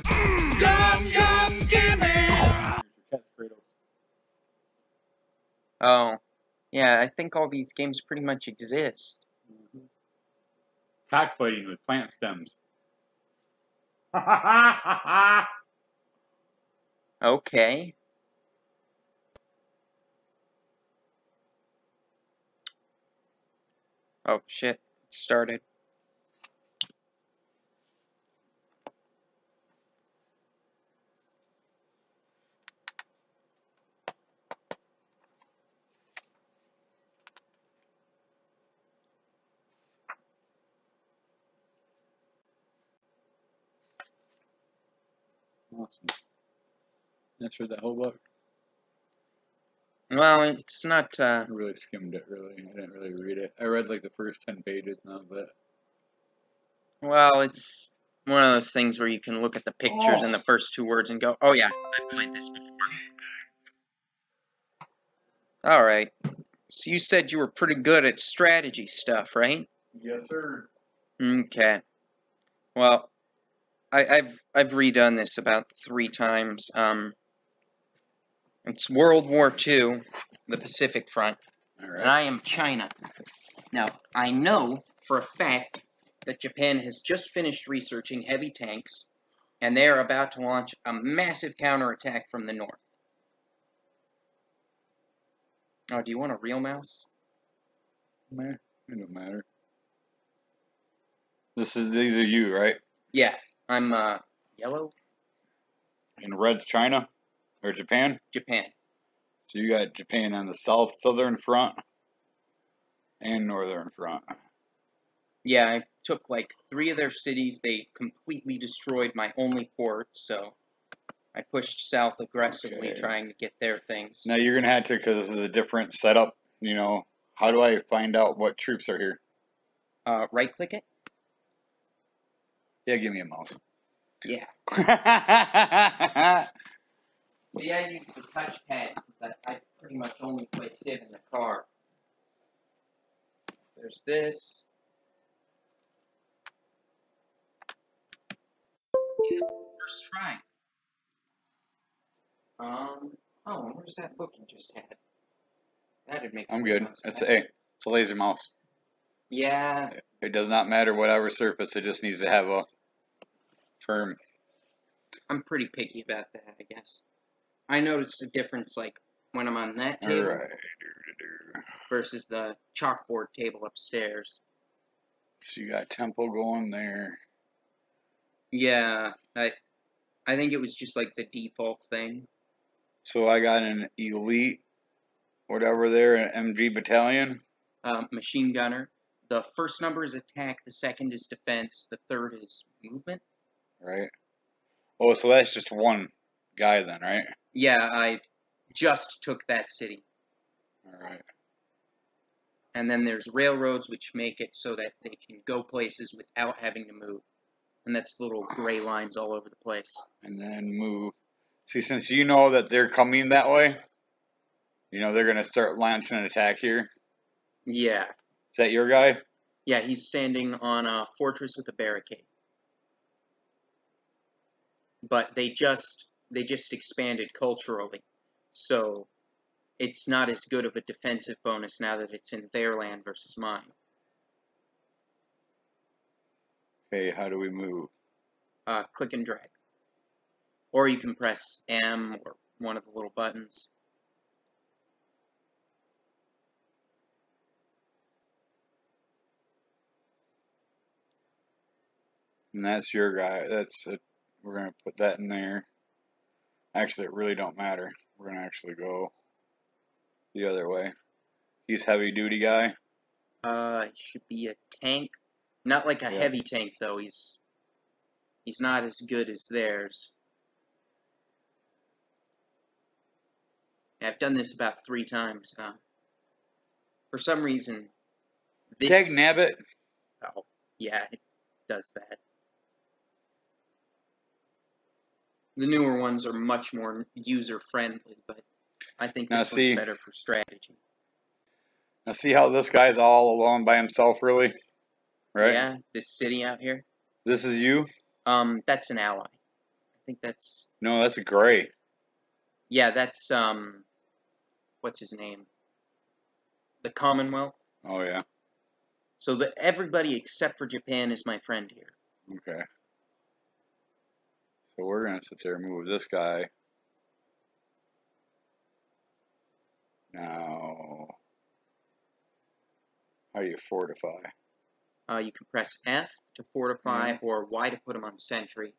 my yum yum gimme. Oh, yeah, I think all these games pretty much exist. Cockfighting with plant stems. Okay. Oh, shit. It started. Awesome. That's for that whole book. Well, it's not, I really skimmed it, really. I didn't really read it. I read like the first 10 pages and that was it. well, it's one of those things where you can look at the pictures and the first two words and go, oh yeah, I've played this before. Alright. So you said you were pretty good at strategy stuff, right? Yes, sir. Okay. Well, I've redone this about 3 times. It's World War II, the Pacific Front, All and I am China. Now, I know for a fact that Japan has just finished researching heavy tanks, and they are about to launch a massive counterattack from the north. Oh, do you want a real mouse? Man, it don't matter. These are you, right? Yeah, I'm, yellow? And red's China? Or Japan? Japan. So you got Japan on the southern front and northern front. Yeah, I took like 3 of their cities. They completely destroyed my only port, so I pushed south aggressively, Okay. trying to get their things. Now you're gonna have to, because this is a different setup, you know. How do I find out what troops are here? Right-click it? Yeah, give me a mouse. Yeah. See, I use the touchpad because I pretty much only play Civ in the car. There's this. Yeah, first try. Oh, where's that book you just had? That'd make I'm good. It's a laser mouse. Yeah. It does not matter whatever surface, it just needs to have a firm. I'm pretty picky about that, I guess. I noticed a difference, like, when I'm on that table Alright. versus the chalkboard table upstairs. So you got tempo going there. Yeah, I think it was just, like, the default thing. So I got an elite, whatever there, an MG battalion. Machine gunner. The first number is attack, the second is defense, the third is movement. Right. Oh, so that's just one guy then, right? Yeah, I just took that city. Alright. And then there's railroads, which make it so that they can go places without having to move. And that's little gray lines all over the place. And then move. See, since you know that they're coming that way, you know they're going to start launching an attack here. Yeah. Is that your guy? Yeah, he's standing on a fortress with a barricade. But they just expanded culturally. So it's not as good of a defensive bonus now that it's in their land versus mine. Okay, how do we move? Click and drag. Or you can press M or one of the little buttons. And that's your guy. We're going to put that in there. Actually, it really don't matter. We're going to actually go the other way. He's heavy duty guy. He should be a tank. Not like a heavy tank, though. He's not as good as theirs. I've done this about 3 times. For some reason, this... Dag nabbit. Oh, yeah, it does that. The newer ones are much more user-friendly, but I think this one's better for strategy. Now see how this guy's all alone by himself, really? Right? Yeah, this city out here. This is you? That's an ally. think that's... No, that's a gray. Yeah, that's, what's his name? The Commonwealth. Oh, yeah. So everybody except for Japan is my friend here. Okay. So we're going to sit there and move this guy. Now, how do you fortify? You can press F to fortify or Y to put him on sentry.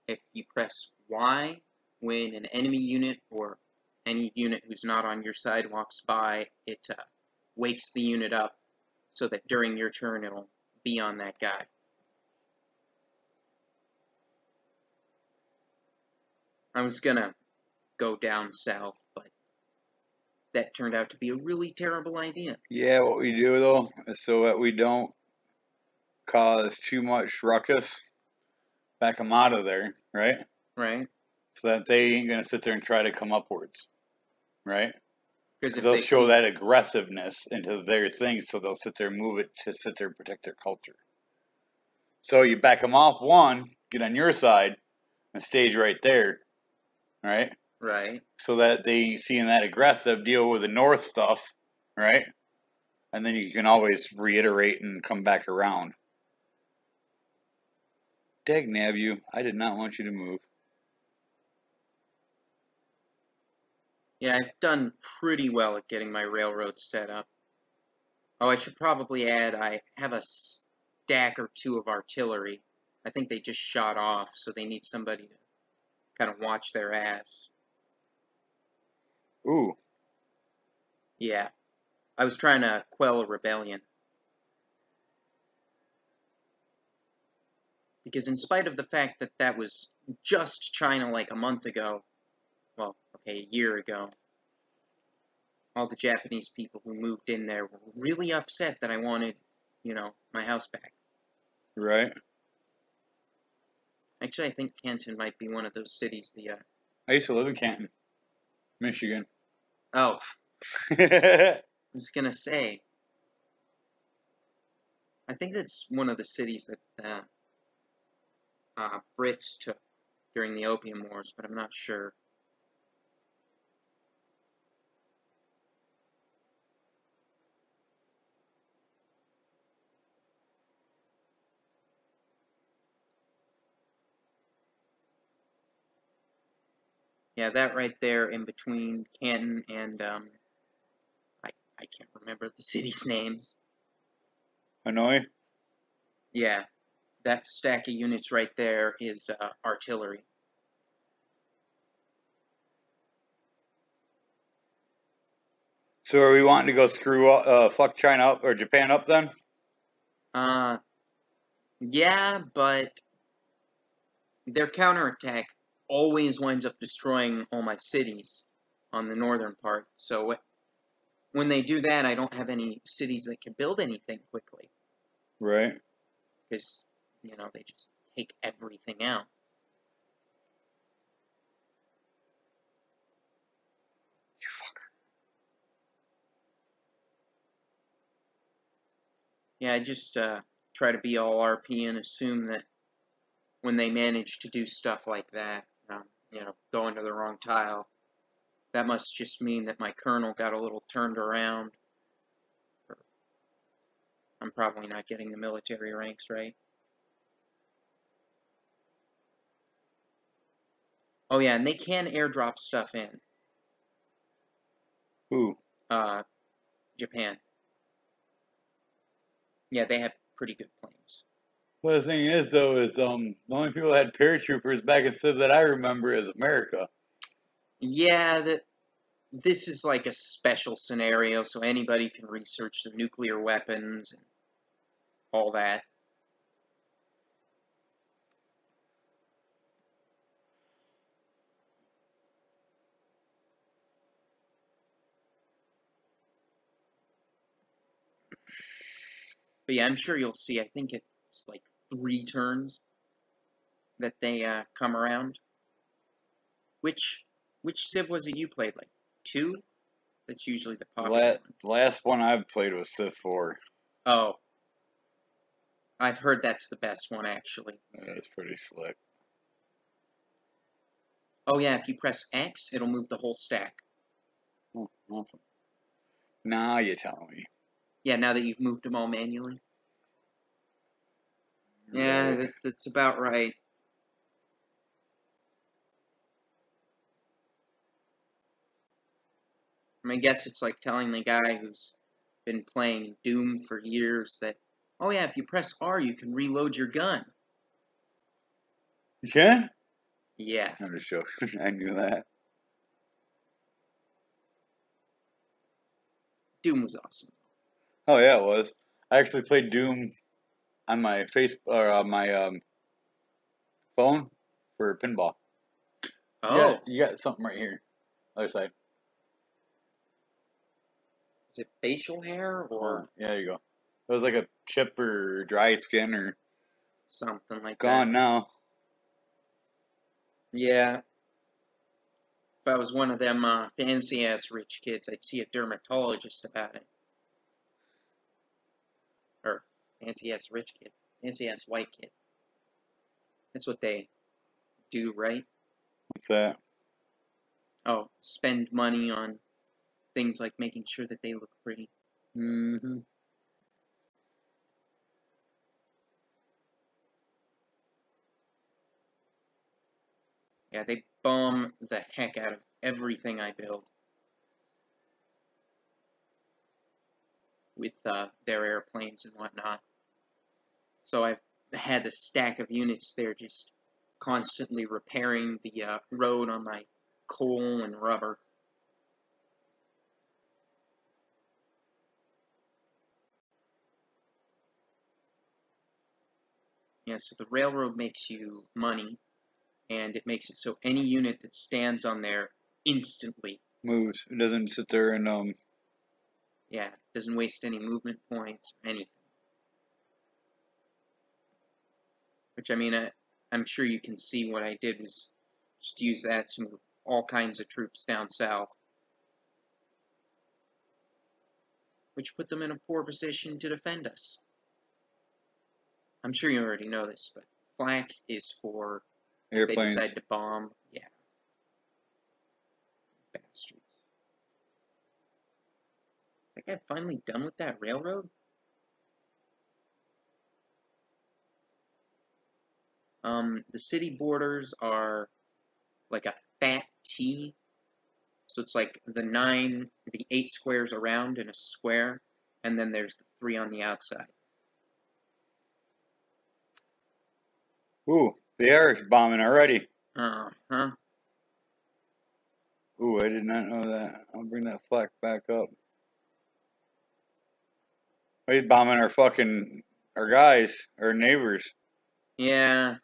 If you press Y, when an enemy unit or any unit who's not on your side walks by, it wakes the unit up so that during your turn it'll be on that guy. I was gonna go down south, but that turned out to be a really terrible idea. Yeah, what we do, though, is so that we don't cause too much ruckus, back them out of there, right? Right? So that they ain't going to sit there and try to come upwards, right? Because if They'll they show see... that aggressiveness into their thing, so they'll sit there and move it to sit there and protect their culture. So you back them off one, get on your side, and stage right there, right? Right. So that they seeing that aggressive deal with the north stuff, right? And then you can always reiterate and come back around. Dagnab you, I did not want you to move. Yeah, I've done pretty well at getting my railroad set up. Oh, I should probably add, I have a stack or two of artillery. I think they just shot off, so they need somebody to kind of watch their ass. Ooh. Yeah. I was trying to quell a rebellion. Because in spite of the fact that that was just China like a month ago, well, okay, a year ago, all the Japanese people who moved in there were really upset that I wanted, you know, my house back. Right. Actually, I think Canton might be one of those cities, I used to live in Canton, Michigan. Oh, I was gonna say, I think that's one of the cities that Brits took during the Opium Wars, but I'm not sure. Yeah, that right there in between Canton and, I can't remember the cities' names. Hanoi? Yeah, that stack of units right there is artillery. So are we wanting to go screw up, fuck China up or Japan up then? Yeah, but their counterattack always winds up destroying all my cities on the northern part, so when they do that, I don't have any cities that can build anything quickly. Right. Because, you know, they just take everything out. You fucker. Yeah, I just try to be all RP and assume that when they manage to do stuff like that, you know, go into the wrong tile, that must just mean that my colonel got a little turned around. I'm probably not getting the military ranks right. Oh yeah, and they can airdrop stuff in. Who? Japan. Yeah, they have pretty good planes. Well, the thing is, though, is the only people that had paratroopers back in Civ that I remember is America. Yeah, this is like a special scenario, so anybody can research the nuclear weapons and all that. But yeah, I'm sure you'll see. I think it's like 3 turns that they come around. Which Civ was it you played? Like 2? That's usually the popular one. The last one I've played was Civ 4. Oh. I've heard that's the best one, actually. That's pretty slick. Oh yeah, if you press X, it'll move the whole stack. Oh, awesome. Now you're telling me. Yeah, now that you've moved them all manually. Yeah, Right. that's about right. I guess it's like telling the guy who's been playing Doom for years that, oh yeah, if you press R, you can reload your gun. You can? Yeah. I'm just joking. I knew that. Doom was awesome. Oh yeah, it was. I actually played Doom on my on my phone for pinball. Oh, You got something right here, other side. is it facial hair or Yeah, there you go. It was like a chip or dried skin or something like gone that? now. Yeah. If I was one of them fancy-ass rich kids, I'd see a dermatologist about it. Or fancy-ass rich kid. Fancy-ass white kid. That's what they do, right? What's that? Oh, spend money on things like making sure that they look pretty. Mm-hmm. Yeah, they bomb the heck out of everything I build with their airplanes and whatnot. So I've had a stack of units there just constantly repairing the road on my coal and rubber. Yeah, so the railroad makes you money, and it makes it so any unit that stands on there instantly, Moves. It doesn't sit there and yeah, doesn't waste any movement points or anything. Which, I mean, I'm sure you can see what I did was just use that to move all kinds of troops down south, which put them in a poor position to defend us. I'm sure you already know this, but flak is for if they airplanes. decide to bomb. Yeah. Bastards. Is that guy finally done with that railroad? The city borders are like a fat T. So it's like the 8 squares around in a square, and then there's the 3 on the outside. Ooh, the air is bombing already. Uh-huh. Ooh, I did not know that. I'll bring that flak back up. He's bombing our guys, our neighbors. Yeah.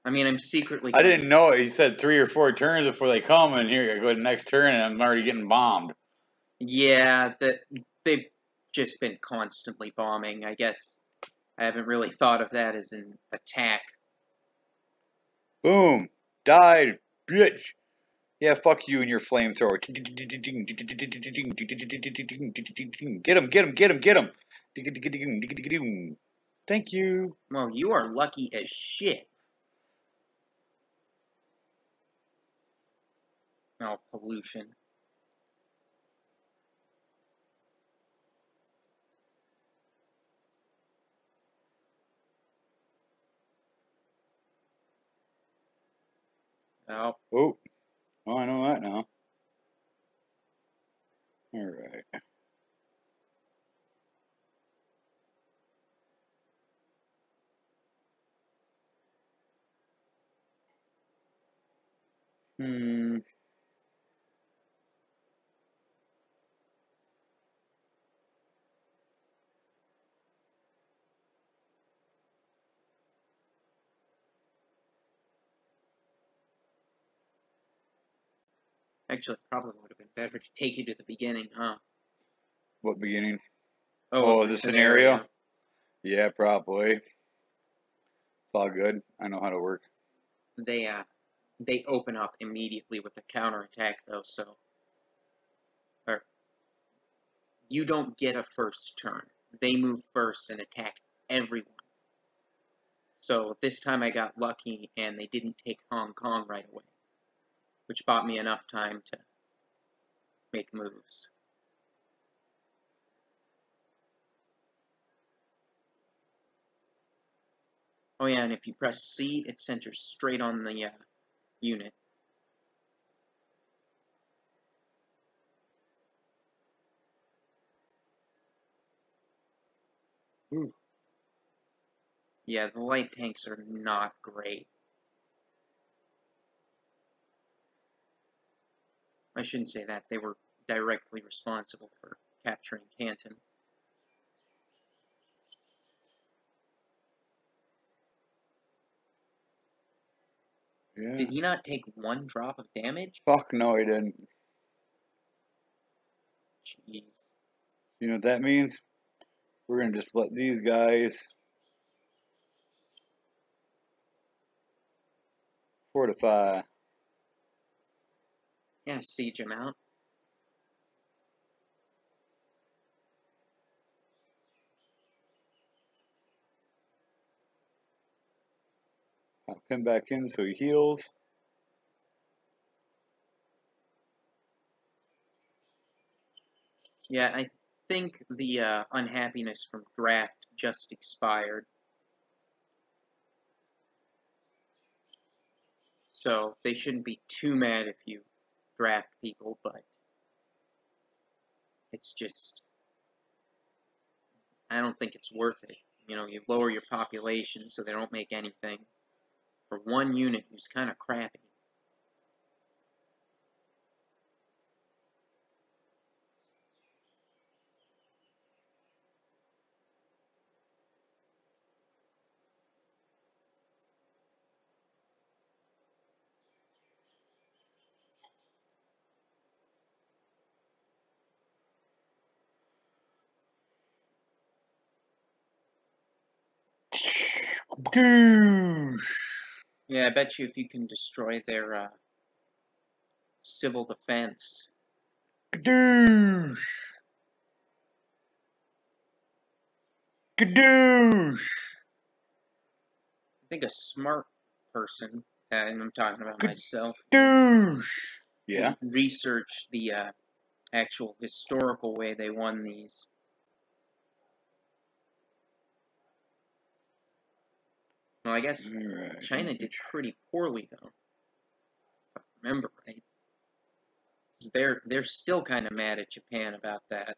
I mean, I'm secretly I going didn't know it. He said 3 or 4 turns before they come, and here I go to the next turn, and I'm already getting bombed. Yeah, they've just been constantly bombing. I guess I haven't really thought of that as an attack. Boom, died, bitch. Yeah, fuck you and your flamethrower. Get him, get him, get him, get him. Thank you. Well, you are lucky as shit. Oh, pollution. Oh, Oh, I know that now. All right. actually, it probably would have been better to take you to the beginning, huh? What beginning? Oh, The scenario? Yeah, probably. It's all good. I know how to work. They open up immediately with a counterattack, though, so... Or, you don't get a first turn. They move first and attack everyone. So this time I got lucky and they didn't take Hong Kong right away, which bought me enough time to make moves. Oh yeah, and if you press C, it centers straight on the unit. Ooh. Yeah, the light tanks are not great. I shouldn't say that. They were directly responsible for capturing Canton. Yeah. Did he not take 1 drop of damage? Fuck no, he didn't. Jeez. You know what that means? We're gonna just let these guys fortify. Yeah, siege him out. I'll pin back in so he heals. Yeah, I think the unhappiness from draft just expired. So they shouldn't be too mad if you draft people, but it's just, I don't think it's worth it. You know, you lower your population so they don't make anything for 1 unit who's kind of crappy. Yeah, I bet you if you can destroy their civil defense. Kadoosh! Kadoosh! I think a smart person, and I'm talking about myself, Kadoosh! Yeah. research the actual historical way they won these. Well, I guess Right. China did pretty poorly, though. If I remember right. They're still kind of mad at Japan about that.